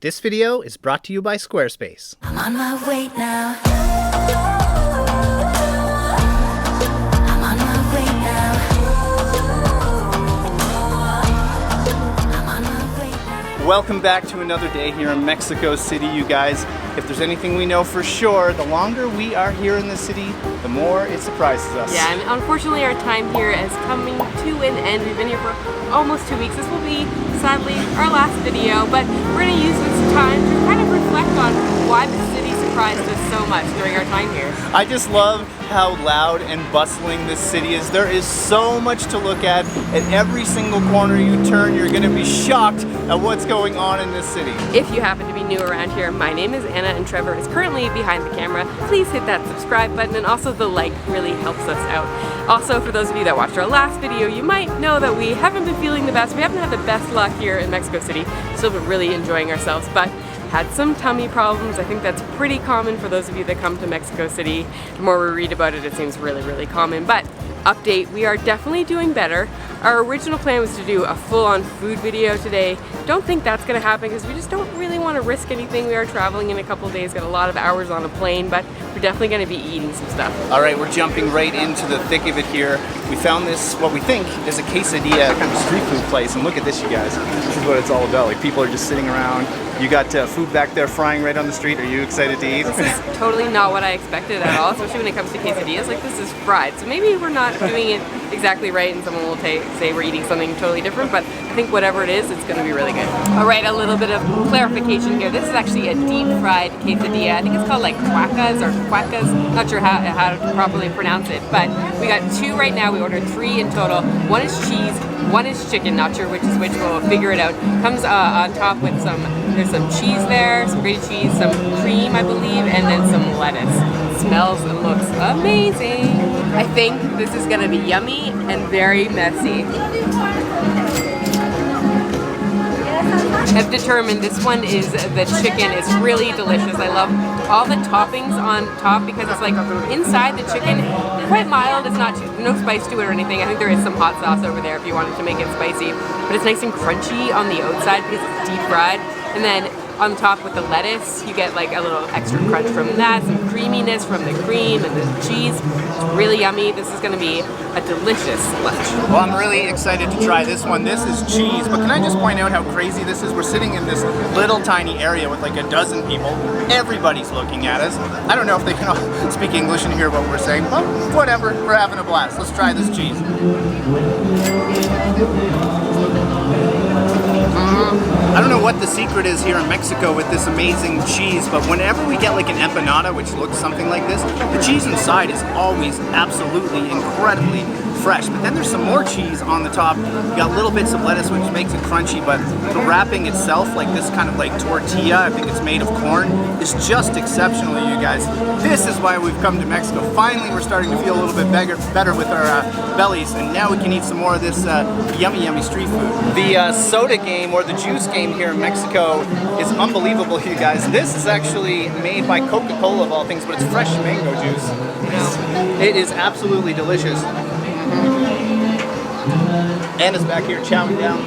This video is brought to you by Squarespace. I'm on my way now. I'm on my way now. I'm on my way now. Welcome back to another day here in Mexico City, you guys. If there's anything we know for sure, the longer we are here in the city, the more it surprises us. Yeah, and unfortunately our time here is coming to an end. We've been here for almost 2 weeks. This will be, sadly, our last video, but we're going to use this time to kind of reflect on why the city surprised us so much during our time here. I just love how loud and bustling this city is. There is so much to look at. At every single corner you turn, you're going to be shocked at what's going on in this city. If you happen to be new around here, my name is Anna and Trevor is currently behind the camera. Please hit that subscribe button, and also the like really helps us out. Also, for those of you that watched our last video, you might know that we haven't been feeling the best. We haven't had the best luck here in Mexico City. Still been really enjoying ourselves, but had some tummy problems. I think that's pretty common for those of you that come to Mexico City. The more we read about it, it seems really common. But update, we are definitely doing better. Our original plan was to do a full-on food video today. Don't think that's gonna happen because we just don't really want to risk anything. We are traveling in a couple days, got a lot of hours on a plane, but we're definitely gonna be eating some stuff. All right, we're jumping right into the thick of it here. We found this, what we think is a quesadilla kind of street food place, and look at this, you guys. This is what it's all about. Like, people are just sitting around. You got food back there frying right on the street. Are you excited to eat? This is totally not what I expected at all, especially when it comes to quesadillas. Like, this is fried, so maybe we're not doing it exactly right and someone will say we're eating something totally different, but I think whatever it is, it's gonna be really good. All right, a little bit of clarification here. This is actually a deep fried quesadilla. I think it's called like cuacas or cuacas. Not sure how to properly pronounce it, but we got 2 right now. We ordered 3 in total. 1 is cheese, 1 is chicken. Not sure which is which, we'll figure it out. Comes on top with there's some cheese there, some grated cheese, some cream, I believe, and then some lettuce. Smells and looks amazing. I think this is gonna be yummy and very messy. I've determined this one is the chicken is really delicious. I love all the toppings on top because it's like inside the chicken, quite mild. It's not no spice to it or anything. I think there is some hot sauce over there if you wanted to make it spicy, but it's nice and crunchy on the outside because it's deep fried. And then on top with the lettuce, you get like a little extra crunch from that, some creaminess from the cream and the cheese. It's really yummy. This is gonna be a delicious lunch. Well, I'm really excited to try this one. This is cheese, but can I just point out how crazy this is? We're sitting in this little tiny area with like a dozen people. Everybody's looking at us. I don't know if they can all speak English and hear what we're saying, but whatever, we're having a blast. Let's try this cheese. I don't know what the secret is here in Mexico with this amazing cheese, but whenever we get like an empanada, which looks something like this, the cheese inside is always absolutely incredibly fresh. But then there's some more cheese on the top. You got little bits of lettuce, which makes it crunchy, but the wrapping itself, like this kind of like tortilla, I think it's made of corn, is just exceptional, you guys. This is why we've come to Mexico. Finally, we're starting to feel a little bit better with our bellies, and now we can eat some more of this yummy street food. The soda game or the juice game here in Mexico is unbelievable, you guys. This is actually made by Coca-Cola of all things, but it's fresh mango juice. It is absolutely delicious. Anna's back here chowing down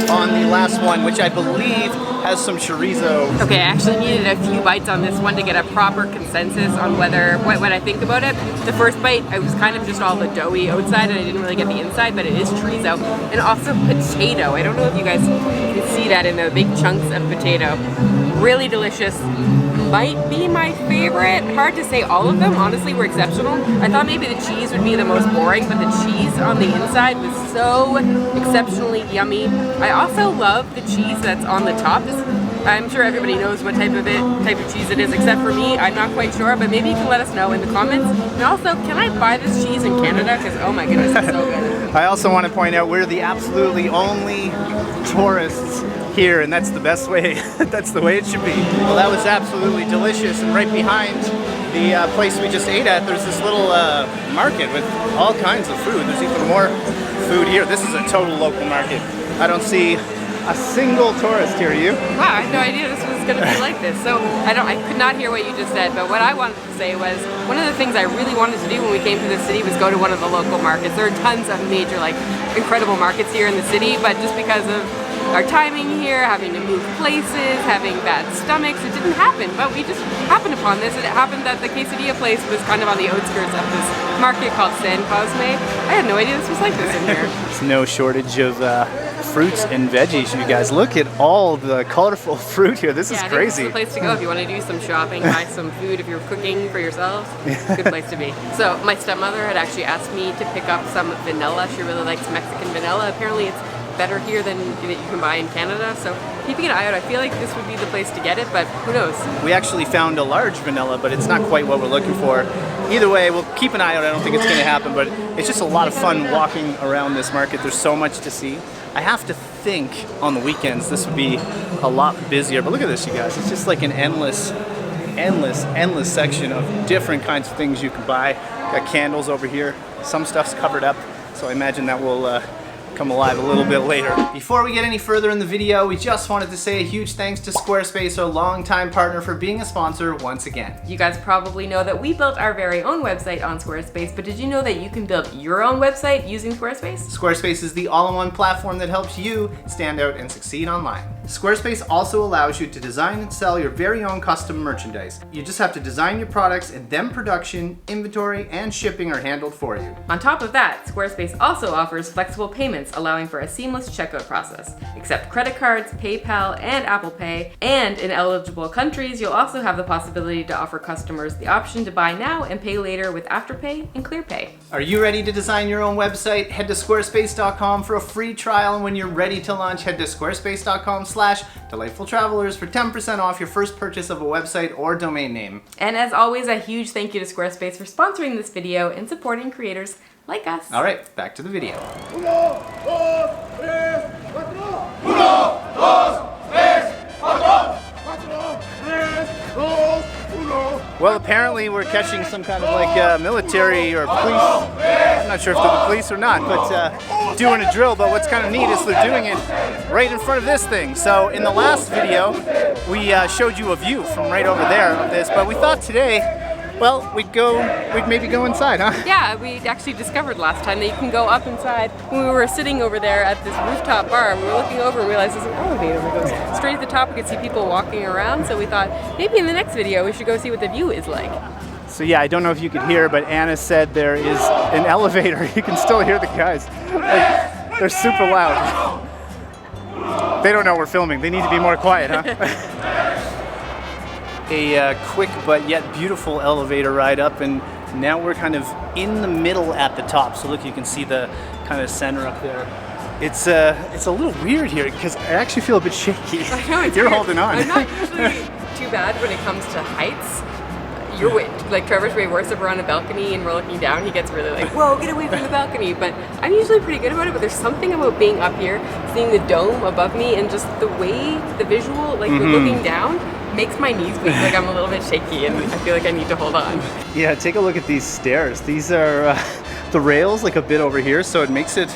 on the last one, which I believe has some chorizo. Okay, I actually needed a few bites on this one to get a proper consensus on what I think about it. The first bite, I was kind of just all the doughy outside and I didn't really get the inside, but it is chorizo. And also potato. I don't know if you guys can see that in the big chunks of potato. Really delicious. Might be my favorite. Hard to say. All of them honestly were exceptional. I thought maybe the cheese would be the most boring, but the cheese on the inside was so exceptionally yummy. I also love the cheese that's on the top. I'm sure everybody knows what type of cheese it is, except for me. I'm not quite sure, but maybe you can let us know in the comments. And also, can I buy this cheese in Canada? Because oh my goodness, it's so good. I also want to point out we're the absolutely only tourists here, and that's the best way. That's the way it should be. Well, that was absolutely delicious, and right behind the place we just ate at, there's this little market with all kinds of food. There's even more food here. This is a total local market. I don't see a single tourist here. You? Wow, I had no idea this was going to be like this. So I could not hear what you just said, but what I wanted to say was one of the things I really wanted to do when we came to the city was go to one of the local markets. There are tons of major, like, incredible markets here in the city, but just because of our timing here, having to move places, having bad stomachs. It didn't happen, but we just happened upon this, and it happened that the quesadilla place was kind of on the outskirts of this market called San Cosme. I had no idea this was like this in here. There's no shortage of fruits and veggies, you guys. Look at all the colorful fruit here. This is I think crazy. This is the place to go if you want to do some shopping, buy some food if you're cooking for yourselves. Good place to be. So my stepmother had actually asked me to pick up some vanilla. She really likes Mexican vanilla. Apparently it's better here than that you can buy in Canada. So keeping an eye out, I feel like this would be the place to get it, but who knows? We actually found a large vanilla, but it's not quite what we're looking for. Either way, we'll keep an eye out. I don't think it's going to happen, but it's just a lot of fun walking around this market. There's so much to see. I have to think on the weekends this would be a lot busier, but look at this, you guys. It's just like an endless section of different kinds of things you can buy. Got candles over here. Some stuff's covered up, so I imagine that will come alive a little bit later. Before we get any further in the video, we just wanted to say a huge thanks to Squarespace, our longtime partner, for being a sponsor once again. You guys probably know that we built our very own website on Squarespace, but did you know that you can build your own website using Squarespace? Squarespace is the all-in-one platform that helps you stand out and succeed online. Squarespace also allows you to design and sell your very own custom merchandise. You just have to design your products, and then production, inventory, and shipping are handled for you. On top of that, Squarespace also offers flexible payments, allowing for a seamless checkout process. Accept credit cards, PayPal, and Apple Pay, and in eligible countries, you'll also have the possibility to offer customers the option to buy now and pay later with Afterpay and ClearPay. Are you ready to design your own website? Head to squarespace.com for a free trial, and when you're ready to launch, head to squarespace.com/delightfultravelers for 10% off your first purchase of a website or domain name. And as always, a huge thank you to Squarespace for sponsoring this video and supporting creators like us. All right, back to the video. Well, apparently we're catching some kind of like military or police. I'm not sure if they're the police or not, but doing a drill. But what's kind of neat is they're doing it right in front of this thing. So in the last video, we showed you a view from right over there of this, but we thought today, well, we'd maybe go inside, huh? Yeah, we actually discovered last time that you can go up inside. When we were sitting over there at this rooftop bar, we were looking over and realized there's an elevator that goes straight at the top. We could see people walking around, so we thought maybe in the next video we should go see what the view is like. So yeah, I don't know if you could hear, but Anna said there is an elevator. You can still hear the guys. Like, they're super loud. They don't know we're filming. They need to be more quiet, huh? A quick but yet beautiful elevator ride up, and now we're kind of in the middle at the top. So look, you can see the kind of center up there. It's a little weird here because I actually feel a bit shaky. I know, it's You're weird. holding on. I'm not usually too bad when it comes to heights. You're way, like Trevor's way worse if we're on a balcony and we're looking down. He gets really like, whoa, get away from the balcony. But I'm usually pretty good about it. But there's something about being up here, seeing the dome above me, and just the way the visual, like the looking down, makes my knees weak. Like I'm a little bit shaky, and I feel like I need to hold on. Yeah, take a look at these stairs. These are the rails like a bit over here, so it makes it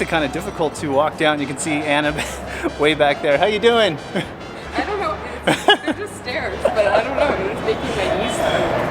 kind of difficult to walk down. You can see Anna way back there. How you doing? I don't know. They're just stairs, but I don't know. It's making my knees hurt.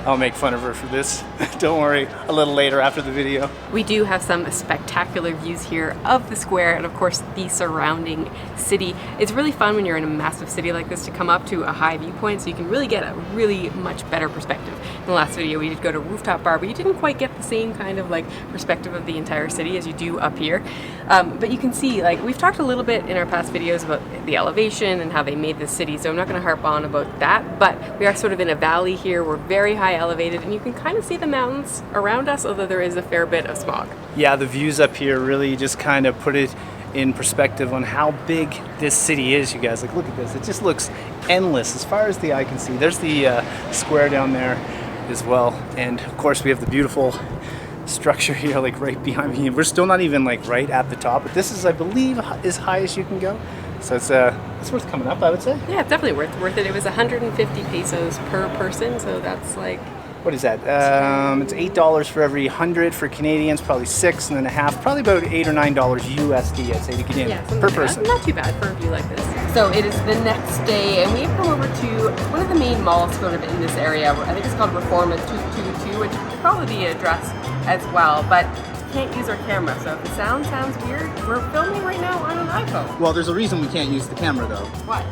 I'll make fun of her for this. Don't worry, a little later after the video. We do have some spectacular views here of the square and of course the surrounding city. It's really fun when you're in a massive city like this to come up to a high viewpoint so you can really get a really much better perspective. In the last video we did go to rooftop bar, but you didn't quite get the same kind of like perspective of the entire city as you do up here. But you can see, like, we've talked a little bit in our past videos about the elevation and how they made this city, so I'm not going to harp on about that, but we are sort of in a valley here. We're very high elevated and you can kind of see the mountains around us, although there is a fair bit of smog. Yeah, the views up here really just kind of put it in perspective on how big this city is, you guys. Like, look at this. It just looks endless as far as the eye can see. There's the square down there as well, and of course we have the beautiful structure here like right behind me. We're still not even like right at the top, but this is, I believe, as high as you can go. So it's worth coming up, I would say. Yeah, it's definitely worth it. It was 150 pesos per person, so that's like, what is that? It's $8 for every 100 for Canadians, probably $6.50, probably about $8 or $9 USD, I'd say, to get in per person. Not too bad for a view like this. So it is the next day, and we've come over to one of the main malls sort of in this area. I think it's called Reforma 222, which could probably be addressed as well. But can't use our camera. So if the sound sounds weird, we're filming right now on an iPhone. Well, there's a reason we can't use the camera though. What?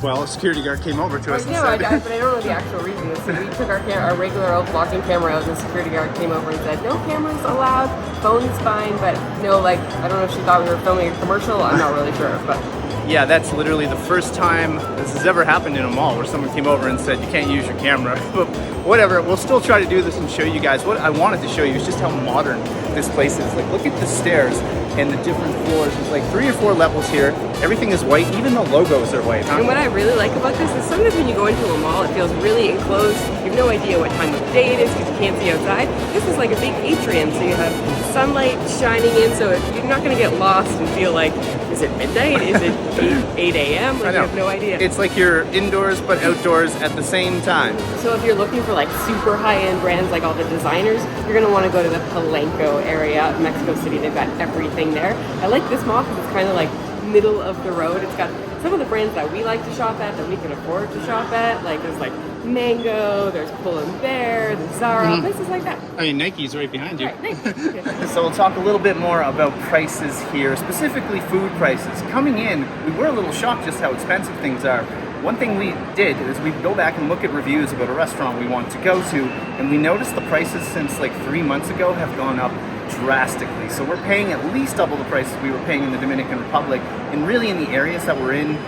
Well, a security guard came over to us and No, said... but I don't know the actual reason. So we took our regular old vlogging camera out, and the security guard came over and said, no cameras allowed, phone's fine, but no, like, I don't know if she thought we were filming a commercial, I'm not really sure, but... Yeah, that's literally the first time this has ever happened in a mall where someone came over and said, you can't use your camera. But whatever, we'll still try to do this and show you guys. What I wanted to show you is just how modern this place is. Like, look at the stairs and the different floors. There's like 3 or 4 levels here. Everything is white, even the logos are white. And what I really like about this is sometimes when you go into a mall, it feels really enclosed. You have no idea what time of day it is because you can't see outside. This is like a big atrium, so you have sunlight shining in, so you're not going to get lost and feel like, is it midnight? Is it 8 a.m.? Like, you have no idea. It's like you're indoors but outdoors at the same time. So if you're looking for like super high-end brands like all the designers, you're going to want to go to the Palenque area of Mexico City. They've got everything there. I like this mall because it's kind of like middle of the road. It's got some of the brands that we like to shop at that we can afford to shop at. Like there's like Mango, there's Pull & Bear, there's Zara, places like that. I mean, Nike's right behind you. Right, Nike. So we'll talk a little bit more about prices here, specifically food prices. Coming in, we were a little shocked just how expensive things are. One thing we did is we go back and look at reviews about a restaurant we want to go to, and we noticed the prices since like 3 months ago have gone up drastically. So we're paying at least double the prices we were paying in the Dominican Republic, and really in the areas that we're in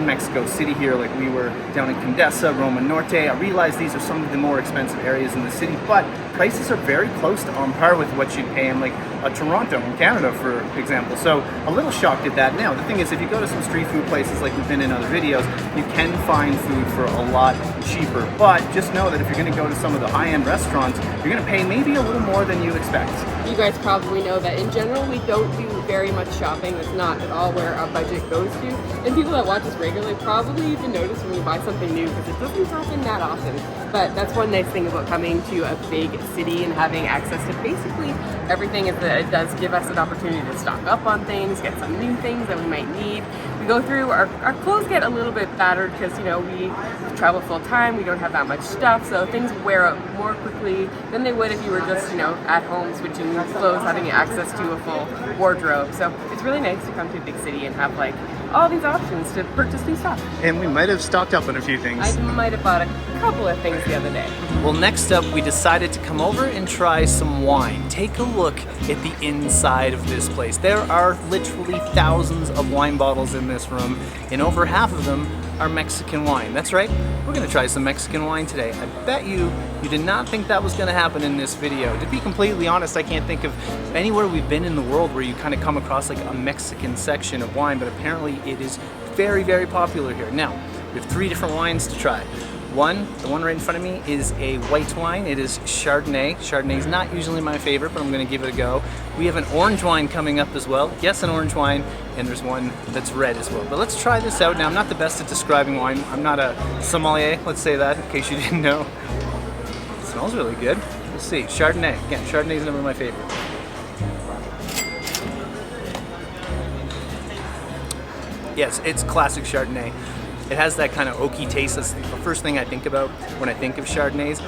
Mexico City here, like we were down in Condesa, Roma Norte. I realize these are some of the more expensive areas in the city, but prices are very close to on par with what you'd pay in like Toronto in Canada, for example. So a little shocked at that. Now, the thing is, if you go to some street food places like we've been in other videos, you can find food for a lot cheaper, but just know that if you're going to go to some of the high-end restaurants, you're going to pay maybe a little more than you expect. You guys probably know that in general we don't do very much shopping. That's not at all where our budget goes to. And people that watch us regularly probably even notice when we buy something new because it doesn't happen that often. But that's one nice thing about coming to a big city and having access to basically everything is that it does give us an opportunity to stock up on things, get some new things that we might need. We go through, our clothes get a little bit battered because, you know, we travel full time, we don't have that much stuff, so things wear out more quickly than they would if you were just, you know, at home switching clothes, having access to a full wardrobe. So it's really nice to come to a big city and have like all these options to purchase new stuff. And we might have stocked up on a few things. I might have bought a couple of things the other day. Well, next up, we decided to come over and try some wine. Take a look at the inside of this place. There are literally thousands of wine bottles in this room, and over half of them are Mexican wine. That's right, we're gonna try some Mexican wine today. I bet you did not think that was gonna happen in this video. To be completely honest, I can't think of anywhere we've been in the world where you kind of come across like a Mexican section of wine, but apparently it is very, very popular here. Now, we have 3 different wines to try. The one right in front of me is a white wine. It is Chardonnay. Chardonnay is not usually my favorite, but I'm gonna give it a go. We have an orange wine coming up as well. Yes, an orange wine, and there's one that's red as well. But let's try this out. Now, I'm not the best at describing wine. I'm not a sommelier, let's say that, in case you didn't know. It smells really good. Let's see, Chardonnay. Again, Chardonnay is never my favorite. Yes, it's classic Chardonnay. It has that kind of oaky taste. That's the first thing I think about when I think of Chardonnays.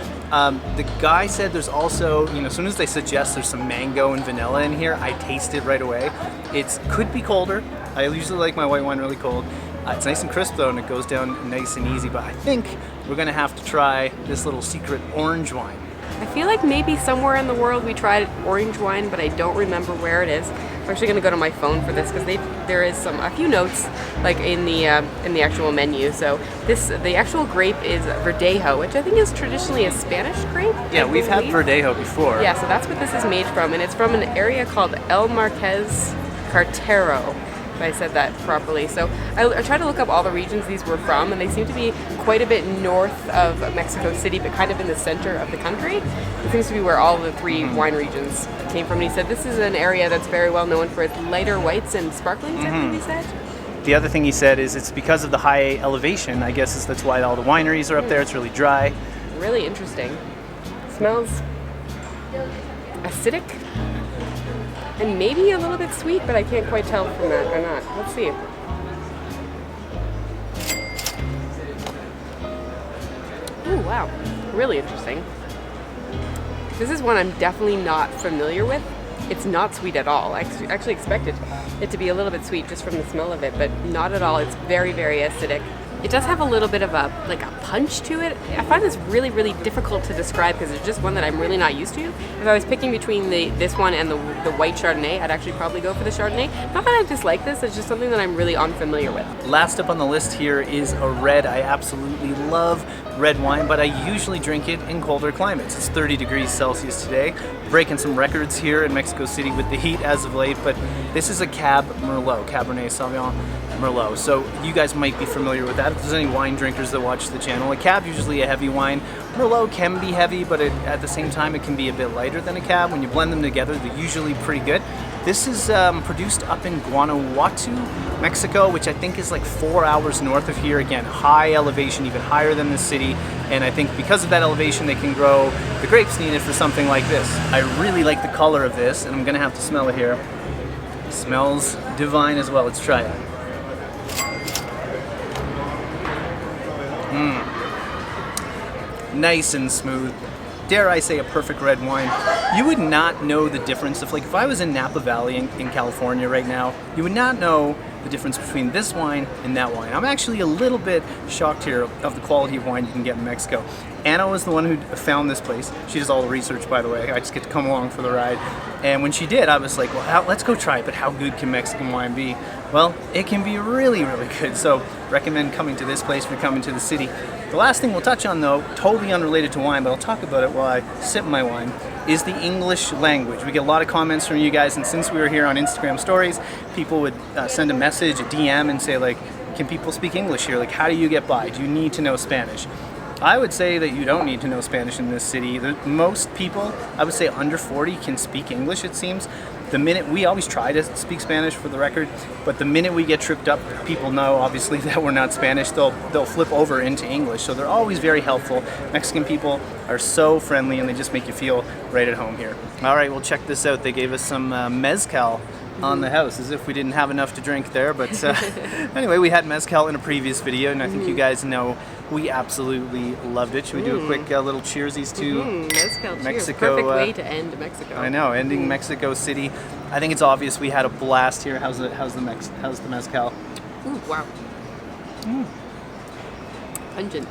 The guy said there's also, you know, as soon as they suggest there's some mango and vanilla in here, I taste it right away. It could be colder. I usually like my white wine really cold. It's nice and crisp though, and it goes down nice and easy, but I think we're gonna have to try this little secret orange wine. I feel like maybe somewhere in the world we tried orange wine, but I don't remember where it is. I'm actually going to go to my phone for this because there is a few notes like in the actual menu. So the actual grape is Verdejo, which I think is traditionally a Spanish grape. Yeah, we've had Verdejo before. Yeah, so that's what this is made from, and it's from an area called El Marquez Cartero, if I said that properly. So I tried to look up all the regions these were from, and they seem to be quite a bit north of Mexico City, but kind of in the center of the country. It seems to be where all the 3 wine regions came from. And he said this is an area that's very well known for its lighter whites and sparklings, I think he said. The other thing he said is it's because of the high elevation. I guess that's why all the wineries are up there. It's really dry. Really interesting. Smells acidic and maybe a little bit sweet, but I can't quite tell from that or not. Let's see. Ooh, wow. Really interesting. This is one I'm definitely not familiar with. It's not sweet at all. I actually expected it to be a little bit sweet just from the smell of it, but not at all. It's very, very acidic. It does have a little bit of a punch to it. I find this really, really difficult to describe because it's just one that I'm really not used to. If I was picking between this one and the white Chardonnay, I'd actually probably go for the Chardonnay. Not that I dislike this, it's just something that I'm really unfamiliar with. Last up on the list here is a red. I absolutely love red wine, but I usually drink it in colder climates. It's 30 degrees Celsius today. Breaking some records here in Mexico City with the heat as of late, but this is a Cab Merlot, Cabernet Sauvignon Merlot. So you guys might be familiar with that. If there's any wine drinkers that watch the channel, a Cab usually a heavy wine. Merlot can be heavy, but at the same time it can be a bit lighter than a Cab. When you blend them together, they're usually pretty good. This is produced up in Guanajuato, Mexico, which I think is like 4 hours north of here. Again, high elevation, even higher than the city. And I think because of that elevation, they can grow the grapes needed for something like this. I really like the color of this, and I'm gonna have to smell it here. It smells divine as well. Let's try it. Nice and smooth. Dare I say a perfect red wine. You would not know the difference if I was in Napa Valley in California right now, you would not know the difference between this wine and that wine. I'm actually a little bit shocked here of the quality of wine you can get in Mexico. Anna was the one who found this place. She does all the research, by the way. I just get to come along for the ride. And when she did, I was like, well, let's go try it, but how good can Mexican wine be? Well, it can be really, really good. So recommend coming to this place if you're coming to the city. The last thing we'll touch on, though, totally unrelated to wine, but I'll talk about it while I sip my wine, is the English language. We get a lot of comments from you guys, and since we were here on Instagram stories, people would send a message, a DM, and say, like, can people speak English here? Like, how do you get by? Do you need to know Spanish? I would say that you don't need to know Spanish in this city. Most people, I would say under 40, can speak English, it seems. The minute, we always try to speak Spanish for the record, but the minute we get tripped up, people know obviously that we're not Spanish, they'll flip over into English. So they're always very helpful. Mexican people are so friendly and they just make you feel right at home here. All right, well, check this out. They gave us some mezcal on the house, as if we didn't have enough to drink there, but anyway, we had mezcal in a previous video, and I think you guys know we absolutely loved it. Should we do a quick little cheersies to mezcal? Mexico? Perfect way to end Mexico. I know, ending Mexico City. I think it's obvious we had a blast here. How's the mezcal? Ooh, wow. Pungent.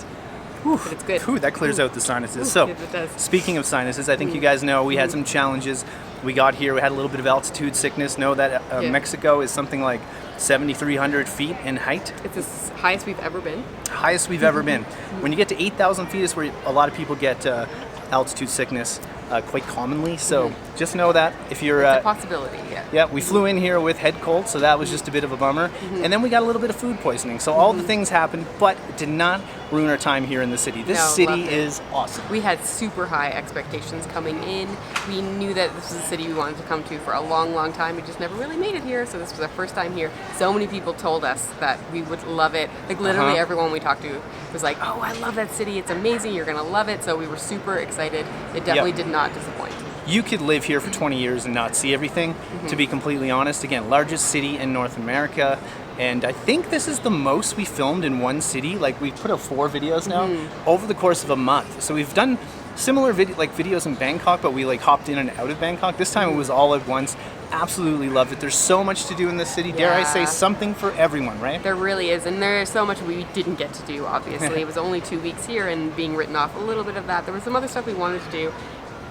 Whew. But it's good. Whew, that clears out the sinuses. So, it does. Speaking of sinuses, I think you guys know we had some challenges. We got here, we had a little bit of altitude sickness. Know that Mexico is something like 7,300 feet in height. It's the highest we've ever been. Highest we've ever been. When you get to 8,000 feet is where a lot of people get altitude sickness quite commonly. So just know that if you're... It's a possibility, yeah. Yeah, we flew in here with head cold, so that was just a bit of a bummer. And then we got a little bit of food poisoning. So all the things happened, but it did not ruin our time here in the city. This city is awesome. We had super high expectations coming in. We knew that this was a city we wanted to come to for a long, long time. We just never really made it here, so this was our first time here. So many people told us that we would love it. Like literally everyone we talked to was like, oh, I love that city. It's amazing. You're going to love it. So we were super excited. It definitely did not disappoint. You could live here for 20 years and not see everything, to be completely honest. Again, largest city in North America. And I think this is the most we filmed in one city. Like, we've put out 4 videos now over the course of a month. So we've done similar videos in Bangkok, but we like hopped in and out of Bangkok. This time it was all at once. Absolutely loved it. There's so much to do in this city. Dare I say, something for everyone, right? There really is, and there's so much we didn't get to do, obviously. It was only 2 weeks here, and being written off a little bit of that. There was some other stuff we wanted to do.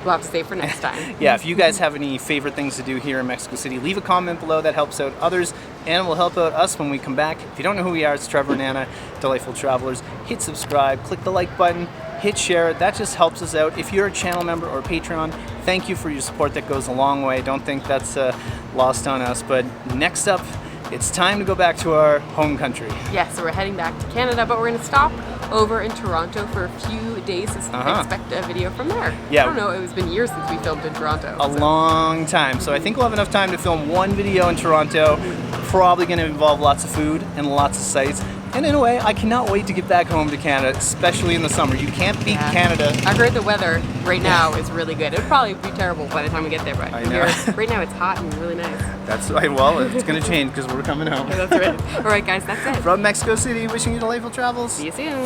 We'll have to save for next time. Yeah, if you guys have any favorite things to do here in Mexico City, leave a comment below. That helps out others, and will help out us when we come back. If you don't know who we are, it's Trevor and Anna, Delightful Travelers. Hit subscribe, click the like button, hit share. That just helps us out. If you're a channel member or Patreon, thank you for your support. That goes a long way. Don't think that's lost on us. But next up, it's time to go back to our home country. Yes, so we're heading back to Canada, but we're going to stop over in Toronto for a few days to expect a video from there. Yeah. I don't know, it's been years since we filmed in Toronto. A long time. So I think we'll have enough time to film one video in Toronto. Probably going to involve lots of food and lots of sights. And in a way, I cannot wait to get back home to Canada, especially in the summer. You can't beat Canada. I heard the weather right now is really good. It would probably be terrible by the time we get there, but I know. Right now it's hot and really nice. That's right. Well, it's going to change because we're coming home. That's right. All right, guys, that's it. From Mexico City, wishing you delightful travels. See you soon.